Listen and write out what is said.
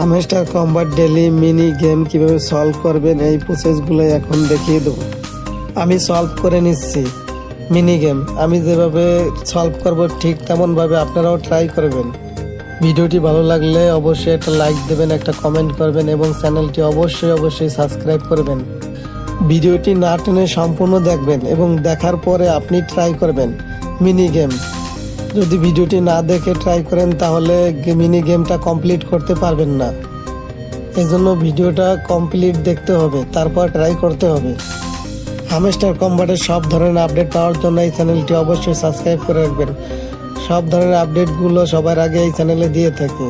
Hamster combat daily mini game কিভাবে solve করবেন এই প্রসেসগুলো এখন দেখিয়ে দেবো। আমি সলভ করে নিচ্ছি মিনি গেম। আমি যেভাবে সলভ করব ঠিক তেমনভাবে আপনারাও ট্রাই করবেন। ভিডিওটি ভালো লাগলে অবশ্যই একটা লাইক দেবেন, একটা কমেন্ট করবেন এবং চ্যানেলটি অবশ্যই সাবস্ক্রাইব করবেন। ভিডিওটি না টেনে সম্পূর্ণ দেখবেন এবং দেখার পরে আপনি ট্রাই করবেন মিনি গেম। যদি ভিডিওটি না দেখে ট্রাই করেন তাহলে মিনি গেমটা কমপ্লিট করতে পারবেন না। এজন্য ভিডিওটা কমপ্লিট দেখতে হবে, তারপর ট্রাই করতে হবে। হামস্টার কম্বাটের সব ধরনের আপডেট পাওয়ার জন্য এই চ্যানেলটি অবশ্যই সাবস্ক্রাইব করে রাখবেন। সব ধরনের আপডেটগুলো সবার আগে এই চ্যানেলে দিয়ে থাকি।